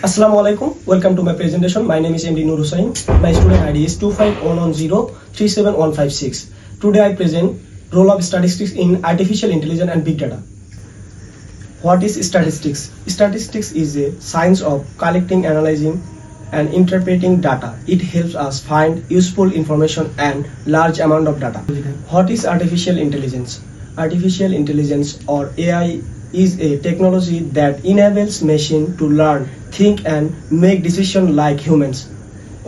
Assalamu alaikum. Welcome to my presentation. My name is MD Nur Hussain. My student ID is 25110371156. Today I present role of statistics in artificial intelligence and big data. What is statistics? Statistics is a science of collecting, analyzing, and interpreting data. It helps us find useful information and large amount of data. What is artificial intelligence? Artificial intelligence or AI is a technology that enables machine to learn, think and make decisions like humans.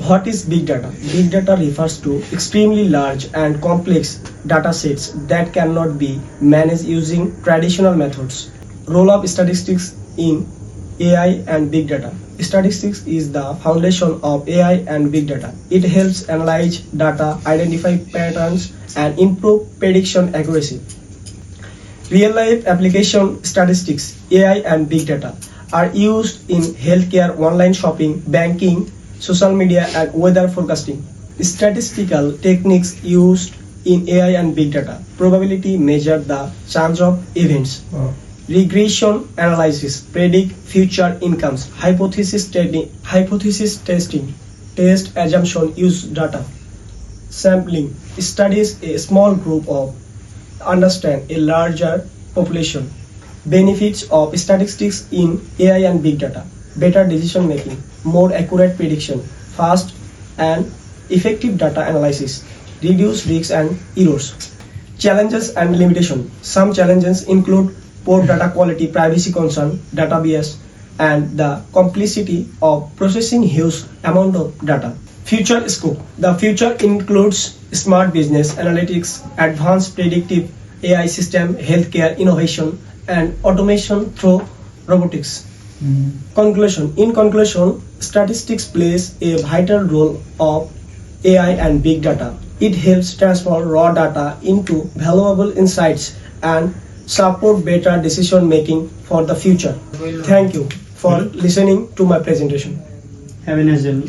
What is big data? Big data refers to extremely large and complex data sets that cannot be managed using traditional methods. Role of statistics in AI and big data. Statistics is the foundation of AI and big data. It helps analyze data, identify patterns and improve prediction accuracy. Real-life application statistics, AI and big data are used in healthcare, online shopping, banking, social media and weather forecasting. Statistical techniques used in AI and big data. Probability measure the chance of events. Regression analysis predict future incomes. Hypothesis testing test assumption use data. Sampling studies a small group of understand a larger population. Benefits of statistics in AI and big data: better decision making, more accurate prediction, fast and effective data analysis, reduce risks and errors. Challenges and limitations. Some challenges include poor data quality, privacy concern, data bias, and the complexity of processing huge amount of data. Future scope. The future includes smart business, analytics, advanced predictive AI system, healthcare innovation, and automation through robotics. Conclusion. In conclusion, statistics plays a vital role of AI and big data. It helps transform raw data into valuable insights and support better decision making for the future. Thank you for listening to my presentation. Have a nice day.